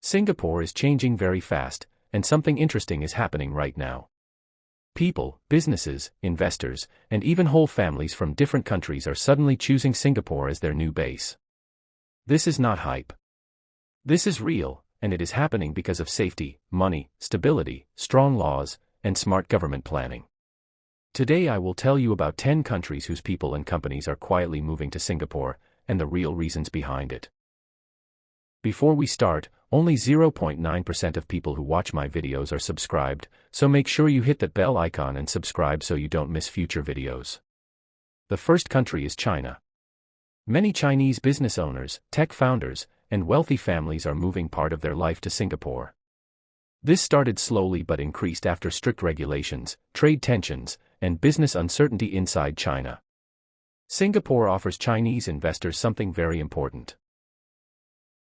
Singapore is changing very fast, and something interesting is happening right now. People, businesses, investors, and even whole families from different countries are suddenly choosing Singapore as their new base. This is not hype. This is real, and it is happening because of safety, money, stability, strong laws, and smart government planning. Today I will tell you about 10 countries whose people and companies are quietly moving to Singapore, and the real reasons behind it. Before we start, only 0.9% of people who watch my videos are subscribed, so make sure you hit that bell icon and subscribe so you don't miss future videos. The first country is China. Many Chinese business owners, tech founders, and wealthy families are moving part of their life to Singapore. This started slowly but increased after strict regulations, trade tensions, and business uncertainty inside China. Singapore offers Chinese investors something very important: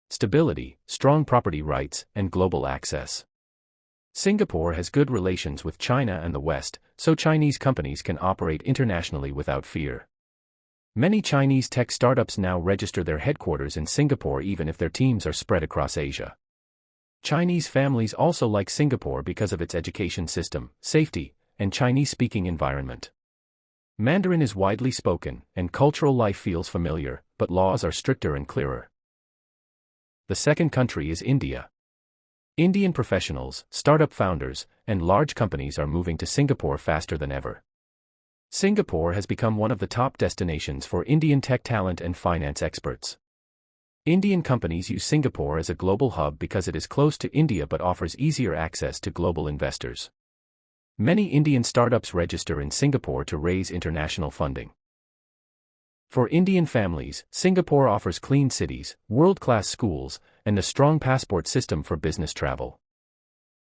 stability, strong property rights, and global access. Singapore has good relations with China and the West, so Chinese companies can operate internationally without fear. Many Chinese tech startups now register their headquarters in Singapore even if their teams are spread across Asia. Chinese families also like Singapore because of its education system, safety, and Chinese-speaking environment. Mandarin is widely spoken, and cultural life feels familiar, but laws are stricter and clearer. The second country is India. Indian professionals, startup founders, and large companies are moving to Singapore faster than ever. Singapore has become one of the top destinations for Indian tech talent and finance experts. Indian companies use Singapore as a global hub because it is close to India but offers easier access to global investors. Many Indian startups register in Singapore to raise international funding. For Indian families, Singapore offers clean cities, world-class schools, and a strong passport system for business travel.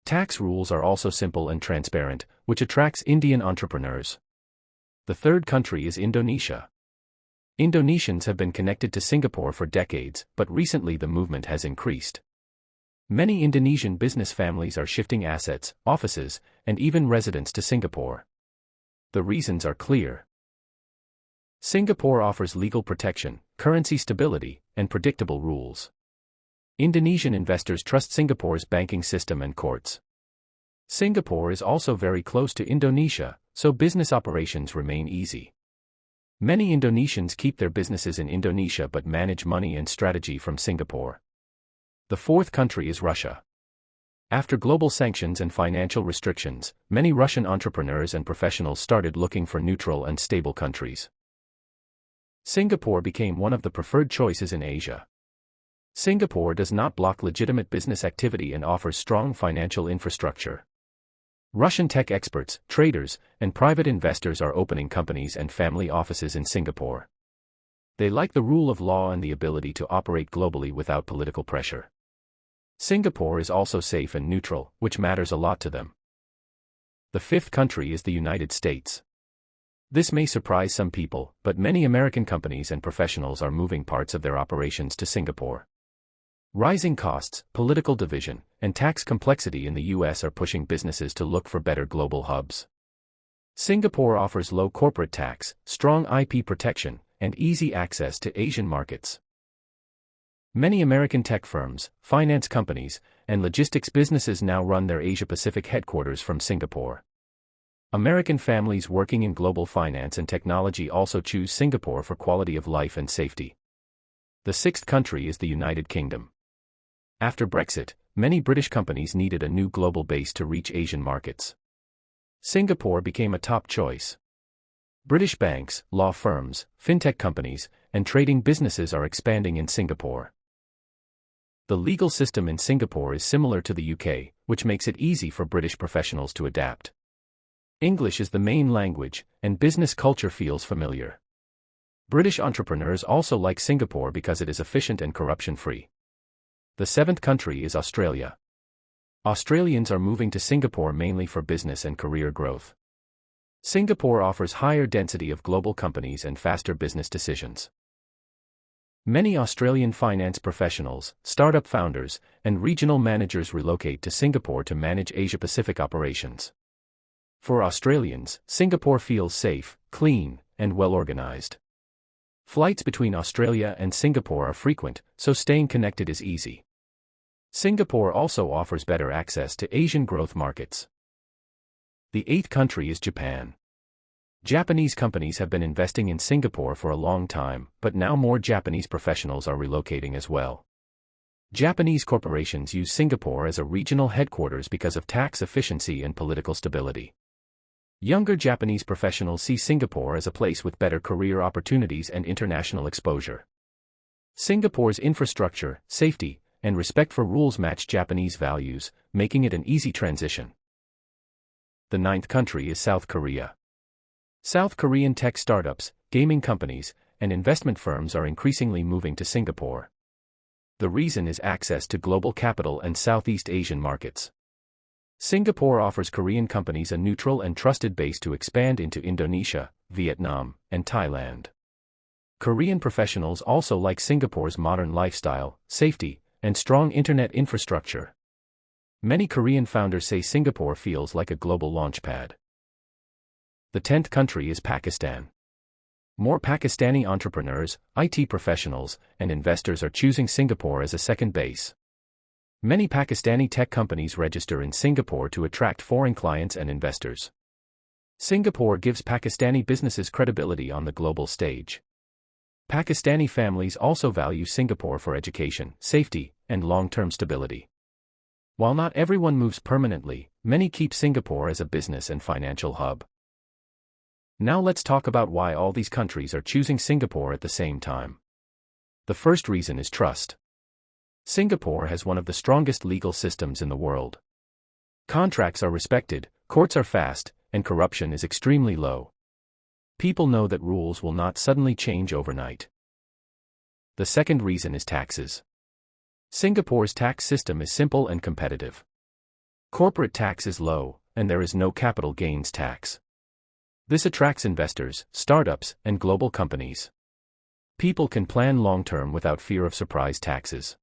Tax rules are also simple and transparent, which attracts Indian entrepreneurs. The third country is Indonesia. Indonesians have been connected to Singapore for decades, but recently the movement has increased. Many Indonesian business families are shifting assets, offices, and even residents to Singapore. The reasons are clear. Singapore offers legal protection, currency stability, and predictable rules. Indonesian investors trust Singapore's banking system and courts. Singapore is also very close to Indonesia, so business operations remain easy. Many Indonesians keep their businesses in Indonesia but manage money and strategy from Singapore. The fourth country is Russia. After global sanctions and financial restrictions, many Russian entrepreneurs and professionals started looking for neutral and stable countries. Singapore became one of the preferred choices in Asia. Singapore does not block legitimate business activity and offers strong financial infrastructure. Russian tech experts, traders, and private investors are opening companies and family offices in Singapore. They like the rule of law and the ability to operate globally without political pressure. Singapore is also safe and neutral, which matters a lot to them. The fifth country is the United States. This may surprise some people, but many American companies and professionals are moving parts of their operations to Singapore. Rising costs, political division, and tax complexity in the US are pushing businesses to look for better global hubs. Singapore offers low corporate tax, strong IP protection, and easy access to Asian markets. Many American tech firms, finance companies, and logistics businesses now run their Asia-Pacific headquarters from Singapore. American families working in global finance and technology also choose Singapore for quality of life and safety. The sixth country is the United Kingdom. After Brexit, many British companies needed a new global base to reach Asian markets. Singapore became a top choice. British banks, law firms, fintech companies, and trading businesses are expanding in Singapore. The legal system in Singapore is similar to the UK, which makes it easy for British professionals to adapt. English is the main language, and business culture feels familiar. British entrepreneurs also like Singapore because it is efficient and corruption-free. The seventh country is Australia. Australians are moving to Singapore mainly for business and career growth. Singapore offers higher density of global companies and faster business decisions. Many Australian finance professionals, startup founders, and regional managers relocate to Singapore to manage Asia-Pacific operations. For Australians, Singapore feels safe, clean, and well-organized. Flights between Australia and Singapore are frequent, so staying connected is easy. Singapore also offers better access to Asian growth markets. The eighth country is Japan. Japanese companies have been investing in Singapore for a long time, but now more Japanese professionals are relocating as well. Japanese corporations use Singapore as a regional headquarters because of tax efficiency and political stability. Younger Japanese professionals see Singapore as a place with better career opportunities and international exposure. Singapore's infrastructure, safety, and respect for rules match Japanese values, making it an easy transition. The ninth country is South Korea. South Korean tech startups, gaming companies, and investment firms are increasingly moving to Singapore. The reason is access to global capital and Southeast Asian markets. Singapore offers Korean companies a neutral and trusted base to expand into Indonesia, Vietnam, and Thailand. Korean professionals also like Singapore's modern lifestyle, safety, and strong internet infrastructure. Many Korean founders say Singapore feels like a global launchpad. The 10th country is Pakistan. More Pakistani entrepreneurs, IT professionals, and investors are choosing Singapore as a second base. Many Pakistani tech companies register in Singapore to attract foreign clients and investors. Singapore gives Pakistani businesses credibility on the global stage. Pakistani families also value Singapore for education, safety, and long-term stability. While not everyone moves permanently, many keep Singapore as a business and financial hub. Now let's talk about why all these countries are choosing Singapore at the same time. The first reason is trust. Singapore has one of the strongest legal systems in the world. Contracts are respected, courts are fast, and corruption is extremely low. People know that rules will not suddenly change overnight. The second reason is taxes. Singapore's tax system is simple and competitive. Corporate tax is low, and there is no capital gains tax. This attracts investors, startups, and global companies. People can plan long-term without fear of surprise taxes.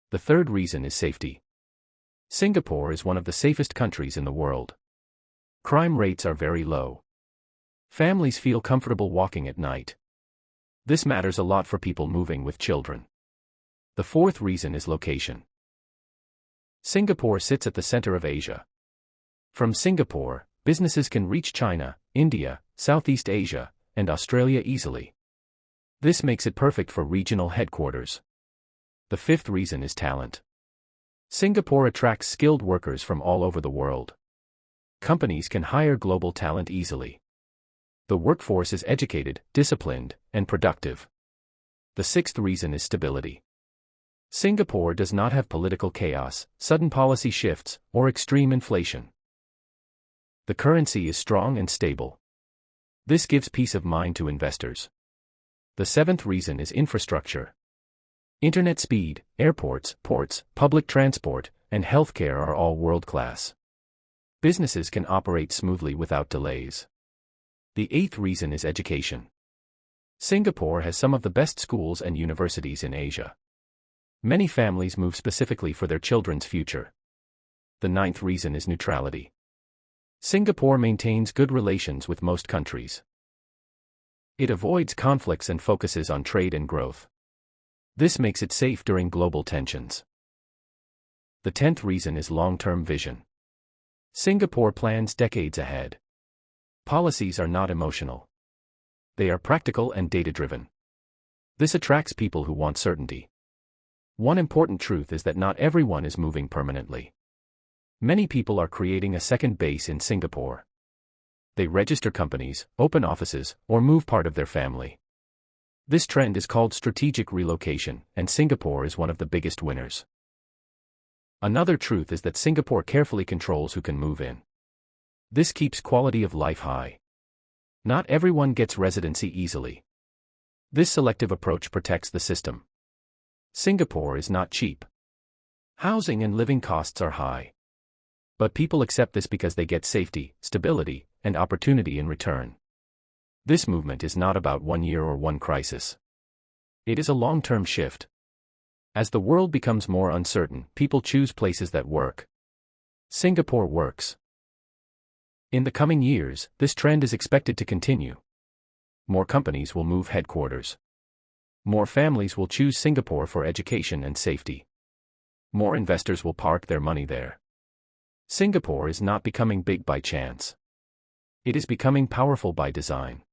The third reason is safety. Singapore is one of the safest countries in the world. Crime rates are very low. Families feel comfortable walking at night. This matters a lot for people moving with children. The fourth reason is location. Singapore sits at the center of Asia. From Singapore, businesses can reach China, India, Southeast Asia, and Australia easily. This makes it perfect for regional headquarters. The fifth reason is talent. Singapore attracts skilled workers from all over the world. Companies can hire global talent easily. The workforce is educated, disciplined, and productive. The sixth reason is stability. Singapore does not have political chaos, sudden policy shifts, or extreme inflation. The currency is strong and stable. This gives peace of mind to investors. The seventh reason is infrastructure. Internet speed, airports, ports, public transport, and healthcare are all world-class. Businesses can operate smoothly without delays. The eighth reason is education. Singapore has some of the best schools and universities in Asia. Many families move specifically for their children's future. The ninth reason is neutrality. Singapore maintains good relations with most countries. It avoids conflicts and focuses on trade and growth. This makes it safe during global tensions. The 10th reason is long-term vision. Singapore plans decades ahead. Policies are not emotional. They are practical and data-driven. This attracts people who want certainty. One important truth is that not everyone is moving permanently. Many people are creating a second base in Singapore. They register companies, open offices, or move part of their family. This trend is called strategic relocation, and Singapore is one of the biggest winners. Another truth is that Singapore carefully controls who can move in. This keeps quality of life high. Not everyone gets residency easily. This selective approach protects the system. Singapore is not cheap. Housing and living costs are high. But people accept this because they get safety, stability, and opportunity in return. This movement is not about one year or one crisis. It is a long-term shift. As the world becomes more uncertain, people choose places that work. Singapore works. In the coming years, this trend is expected to continue. More companies will move headquarters. More families will choose Singapore for education and safety. more investors will park their money there. Singapore is not becoming big by chance. It is becoming powerful by design.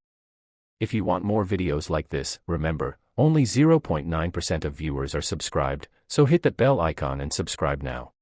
If you want more videos like this, remember, only 0.9% of viewers are subscribed, so hit that bell icon and subscribe now.